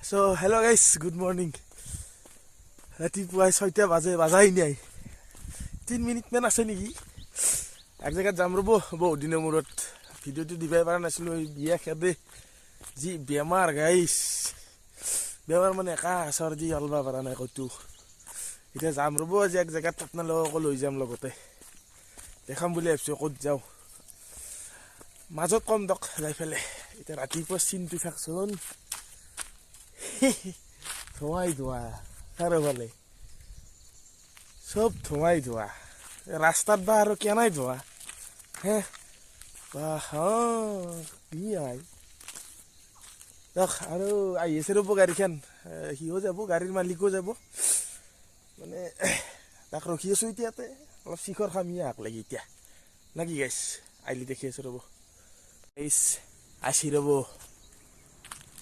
So hello guys, good morning. ৰাতিপুৱা 6টা বাজাই নাই 3 মিনিট মান আছে নেকি এক জায়গাত যাম ৰব বহুত দিনৰ মূৰত ভিডিওটো দিবাই পাৰা নাছিলো বিয়া খেদে যি বেমাৰ গাইস বেমাৰ মানে একা সৰ্দি অলবা পাৰা নাই কতো এতিয়া যাম ৰব আজি এক জায়গাত আপোনালোকক লৈ যাম লগতে দেখাম বুলি ভাবিছো ক'ত যাও মাজত কম দক যাই ফেলে এতিয়া ৰাতিপুৱা চিনটো থাকছন ধোঁৱাই ধোঁৱা চাৰিওফালে চব ধোঁৱাই ধোঁৱা ৰাস্তাত বা আৰু কেনাই ধোঁৱা হে বাহ কি আই দেখ আৰু আহি আছে ৰ'ব গাড়ীখন সিও যাব গাড়ীৰ মালিকো যাব মানে তাক ৰখি আছো এতিয়াতে অলপ শিখৰ খামি আক লাগি এতিয়া নাকি গাইছ আইলি দেখি আছো ৰ'ব গাইছ আসি ৰ'ব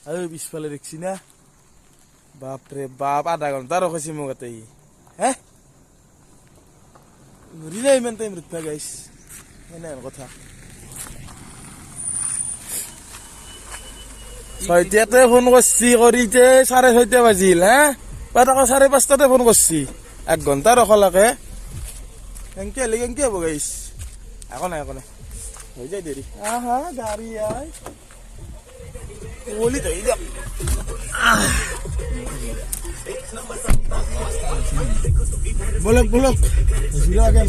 আৰু পিছফালে দেখছি না বাপরে বাপ আধা ঘন্টা রকেছি মোক এতে হ্যাঁ রিলে ইমান টাইম রুখা গাইস এনে কথা ছয়টাতে ফোন করছি করিতে 6:30 বাজিল হ্যাঁ বাট আকৌ 5:30 ফোন করছি 1 ঘন্টা রখলাকে কেংকে হব গাইস এখন নাই হয়ে যায় দেরি আহা গাড়ি আয় বলি তো এই যা bolok silakan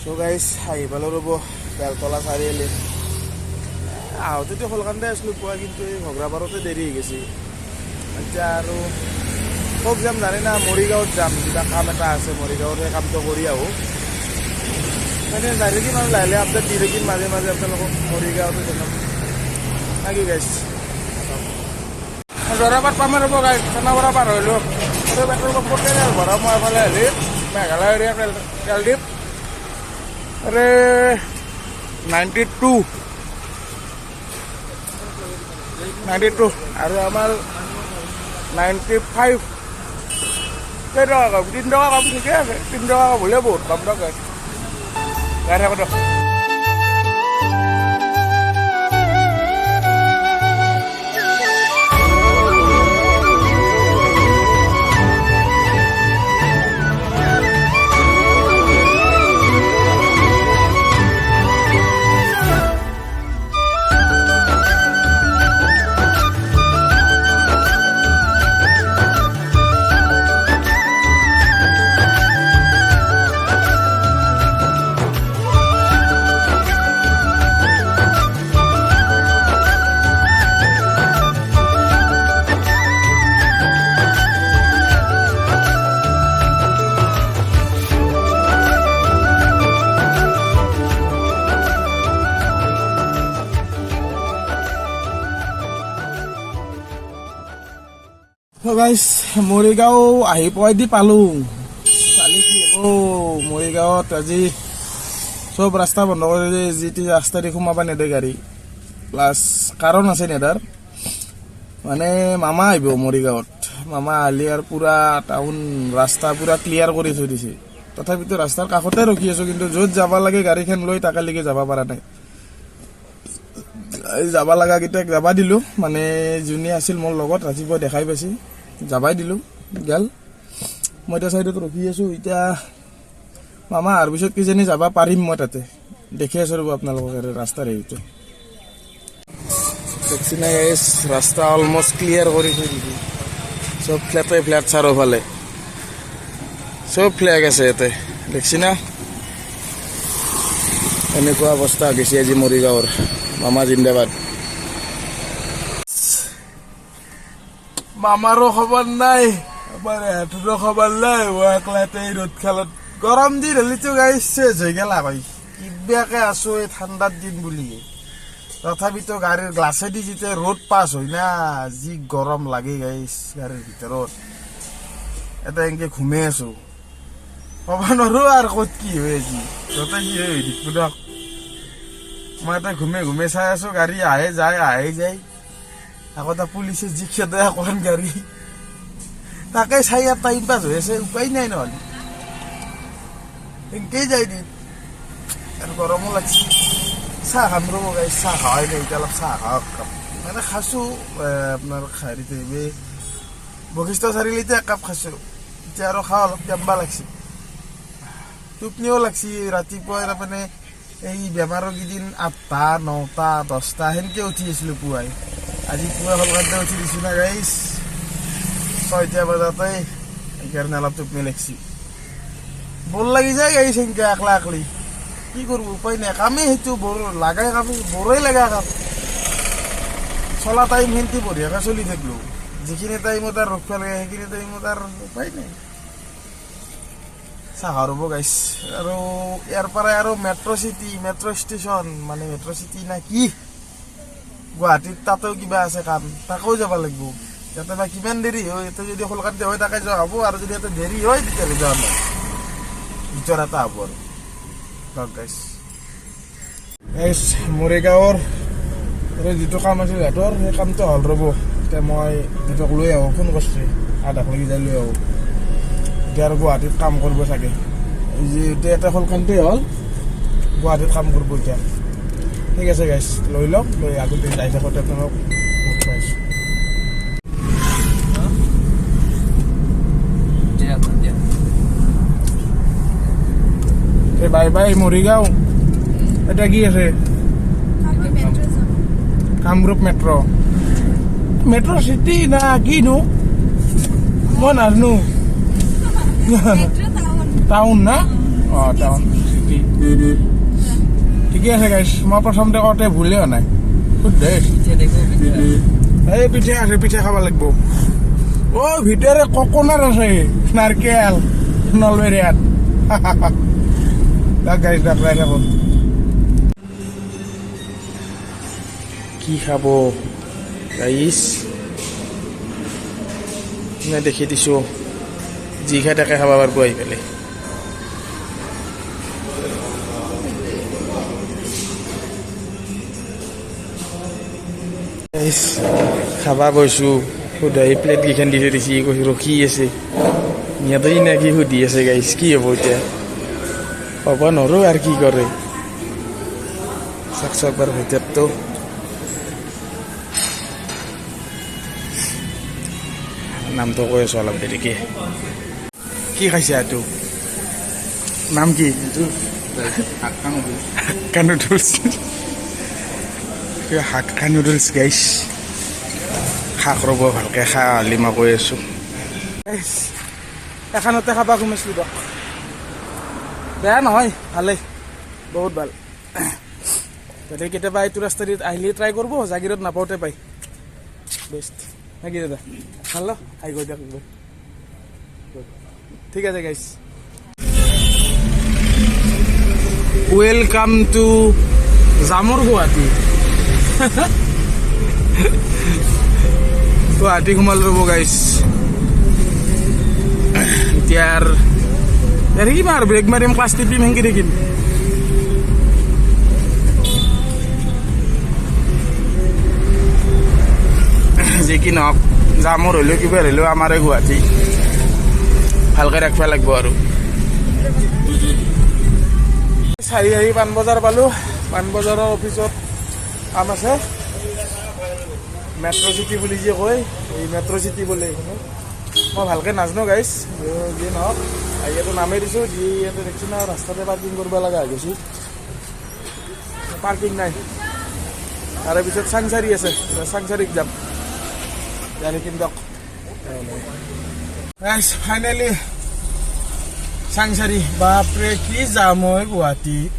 So guys, ahi palo robo Beltola Sariali. Ahote Holkande aslu poa kintu Hograbarote deri hoye gechi. Acha aru kok jam jane na Morigaon jam kiba kaam eta ase Morigaon re kaam to kori aho. Mane directly man laile update dire kin maje apnalok Morigaon to janam. Naki guys. Dorabat pamar robo guys, kana dorabat hoilo. Ore petrol pump te bora moi phale hali Meghalaya area Keldip. अरे 92 আৰু আমাৰ 95 কেইটকা কম 3 টকা কম ঠিকে আছে 3 টকা কমলে বহুত কম টকা গাড়ী থাকো So guys, Morigaon ahi poi di palu. Kali ki Morigaon আজি সব রাস্তা বন্ধ করে যেটি রাস্তা দি খুমাবা নেদে গাড়ি প্লাস কারণ আছে নেদার মানে মামা আইব মৰিগাঁৱত মামা আলি আর পুরা টাউন রাস্তা পুরা ক্লিয়ার করে থৈ দিছে তথাপিতো রাস্তার কাষতে রখি আছো কিন্তু যত যাবা লাগে গাড়ীখন লৈ টাকালিকে যাবা পাৰা নাই যাবা লাগা কিটাক যাবা দিলো মানে জুনি আছিল মোৰ লগত ৰাতিপুৱা দেখাই পাইছি যাবাই দিলো গেল মই এটা সাইডত ৰখি আছো ইটা মামা আৰ পিছত কি জানি যাবা পাৰিম মই তাতে দেখি আছো ৰব আপোনালোকক ৰাস্তা ৰেইটো দেখছিনা গাইস ৰাস্তা অলমোস্ট ক্লিয়াৰ কৰি থৈ দিছি সব ফ্ল্যাট চাৰিওফালে সব ফ্ল্যাগ আছে এতে দেখছিনা এনেকুৱা অৱস্থা গেছি আজি মৰিগাঁৱৰ মামা জিন্দাবাদ মামারও খবর নাই আমার হাতুরও খবর নাই ও একলাতে রোদ খেলত গরম দিন হলে তো গাইস শেষ হয়ে গেল ভাই কিবাকে আছো এই ঠান্ডার দিন বলি তথাপিতো গাড়ীৰ গ্লাছেদি যেতিয়া ৰ'দ পাছ হয় না যি গৰম লাগে গাইছ গাড়ীৰ ভিতৰত এটা এনেকৈ ঘুমাই আছোঁ ক'ব নোৱাৰোঁ আৰু ক'ত কি হৈ আজি য'তে কি হৈ দিছোঁ দিয়ক মই এটা ঘুমে চাই আছোঁ গাড়ী আহে যায় আকৌ এটা পুলিচে যি খেদে এখন গাড়ী তাকে চাই ইয়াত টাইম পাছ হৈ আছে উপায় নাই নহ'লে এনেকেই যায় দিন আৰু গৰমো লাগছে চাহ খাম ৰ'ব গাইছ চাহ খাৱাই নাই এতিয়া অলপ চাহ খাওক মানে খাইছোঁ আপোনাৰ হেৰিতে বশিষ্ঠ চাৰিআলিতে একাপ খাইছোঁ এতিয়া আৰু খাওঁ অলপ কেম্বা লাগছে টোপনিও লাগছে ৰাতিপুৱাই তাৰমানে এই বেমাৰৰ কেইদিন 8টা 9টা 10টা সেনেকৈ উঠি আছিলোঁ পুৱাই আজি পুৱা সোনকালে উঠি দিছোঁ না গাইছ 6টা বজাতে সেইকাৰণে অলপ টোপনি লাগছে বৰ লাগি যায় গাইছ সেনেকৈ একলা কি কৰিব উপায় নাই কামেই সেইটো বৰ লাগাই কামেই বৰেই লগা কাম চলা টাইম সেনেকৈ বঢ়িয়াকৈ চলি থাকিলোঁ যিখিনি টাইমত আৰু ৰখিব লাগে সেইখিনি টাইমত আৰু উপায় নাই চাহ ৰ'ব গাইছ আৰু ইয়াৰ পৰাই আৰু মেট্ৰ' ষ্টেচন মানে মেট্ৰ' চিটি না কি গুৱাহাটীত তাতেও কিবা আছে কাম তাকেও যাব লাগিব ইয়াতে বা কিমান দেৰি হয় ইয়াতে যদি সোনকালে হয় তাকে যোৱা হ'ব আৰু যদি ইয়াতে দেৰি হয় তেতিয়াহ'লে যোৱা নহয় ভিতৰ এটা হ'ব আৰু গাইছ মৰিগাঁৱৰ যিটো কাম আছিল সিহঁতৰ সেই কামটো হ'ল ৰ'ব এতিয়া মই সিহঁতক লৈ আহোঁ ফোন কৰিছে আধাক লাগি যাই লৈ আহোঁ এতিয়া আৰু গুৱাহাটীত কাম কৰিব চাগে এতিয়া এটা সোনকালে হ'ল গুৱাহাটীত কাম কৰিব এতিয়া ঠিক আছে গাইছ লৈ লওক লৈ আগতে যাই থাকোঁতে আপোনালোক মোক পাইছোঁ বাই মৰিগাঁও এতিয়া কি আছে কামৰূপ মেট্ৰ' চিটি না কিনো মই নাজানো টাউন না অঁ টাউন চিটি ঠিকে আছে গাইছ মই প্ৰথমতে কওঁতে ভুলেই হোৱা নাই শুদ্ধ এই পিঠা আছে পিঠা খাব লাগিব অ' ভিতৰে ককনাট আছে নাৰকেল নলবেৰীয়াত গাইছ ডাকলাই থাকোঁ কি খাব গাইছ মই দেখি দিছোঁ যি খাই তাকে খাব পাৰিব আহি পেলাই খাবা গৈছোঁ সুধাই প্লেট কেইখন দি থৈ দিছে কৈছোঁ ৰখি আছে সিহঁতেই নে কি সুধি আছে গাইছ কি হ'ব এতিয়া হ'ব নোৱাৰোঁ আৰু কি কৰে চাওক বাৰু ভিতৰতো নামটো কৈ আছোঁ অলপ দেৰিকৈ কি খাইছে এইটো নাম কি হাক্কা নুডলছ হাক্কা নুডলছ গাইছ শাক ৰ'ব ভালকৈ খা হ'লে মই কৈ আছোঁ এখনতে খাবা সোমাইছিলোঁ দিয়ক বেয়া নহয় ভালেই বহুত ভাল গতিকে কেতিয়াবা এইটো ৰাস্তা দি আহিলে ট্ৰাই কৰিব জাগিৰত নাপাওঁতে পাই বেষ্ট নেকি দাদা ভাল আহি গৈ দিয়ক ঠিক আছে গাইছ ৱেলকাম টু জামৰ গুৱাহাটী গুৱাহাটী সোমাল ৰ'ব গাইছ এতিয়া থাকিম আৰু ব্ৰেক মাৰিম ক্লাছ টিপিম সেনেকৈ থাকিম যি কি নহওক জামৰ হ'লেও কিবা হ'লেও আমাৰে গুৱাহাটী ভালকৈ ৰাখিব লাগিব আৰু চাৰি পাণবজাৰ পালোঁ পাণবজাৰৰ অফিচত কাম আছে মেট্ৰ' চিটি বুলি যে কয় এই মেট্ৰ' চিটি বুলি মই ভালকৈ নাজানো গাইছ যি নহওক ইয়াতো নামেই দিছোঁ যি ইয়াতে দেখিছোঁ না ৰাস্তাতে পাৰ্কিং কৰিব লগা হৈ গৈছোঁ পাৰ্কিং নাই তাৰে পিছত চাংচাৰি আছে চাংচাৰিত যাম জানি কিন্তু গাইছ ফাইনেলি চাংচাৰি বাপৰে কি যাম হয় গুৱাহাটীত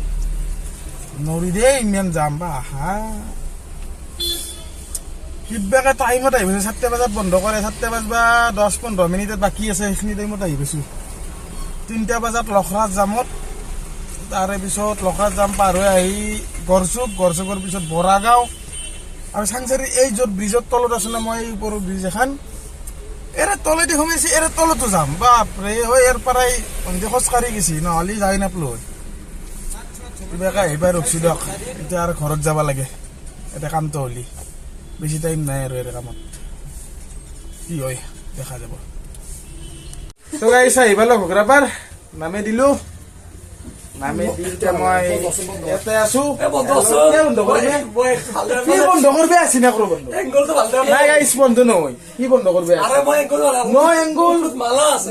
নৰি দেই ইমান যাম বা আহা কিবাকে টাইমত আহি পাইছোঁ 7টা বজাত বন্ধ কৰে 7টা বজা 10-15 মিনিটত বাকী আছে সেইখিনি টাইমত আহি পাইছোঁ 3টা বজাত লখৰাত জামত তাৰে পিছত লখাজাম পাৰ হৈ আহি গড়চুকৰ পিছত বৰাগাঁও আৰু চাংচাৰি এই য'ত ব্ৰিজৰ তলত আছে না মই এই ওপৰৰ ব্ৰিজ এখন এৰে তলেদি সোমাইছে এৰে তলতো যাম বাপৰে হৈ ইয়াৰ পৰাই খোজকাঢ়ি গেছি নহ'লে যাই নাপলো কিবাকে আহিবাই ৰখছি দিয়ক এতিয়া আৰু ঘৰত যাব লাগে এতিয়া কামটো হ'লি বেছি টাইম নাই আৰু ইয়াৰ কামত কি হয় দেখা যাব তো গাইছ আহিবা লগ ঘোগৰাপাৰ নামে দিলো নামে দি এতিয়া মই ইয়াতে আছো বন্ধ কৰবে আছি না কৰো বন্ধ নাই গাইছ বন্ধ নহয় কি বন্ধ কৰবে মই এংগুল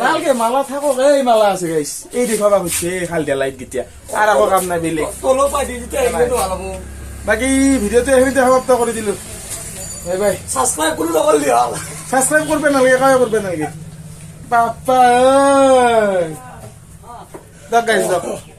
নালগে মালা থাকক এই মালা আছে গাইছ এই দেখাবা খুঁজছে খাল দিয়া লাইট গিতিয়া আৰু আকৌ কাম নাই বেলেগ বাকী ভিডিঅ'টো এইখিনিতে সমাপ্ত কৰি দিলো বাই বাই সাবস্ক্ৰাইব কৰবে নালগে কায় কৰবে নালগে বাপ্পা দাও গাইছ দাও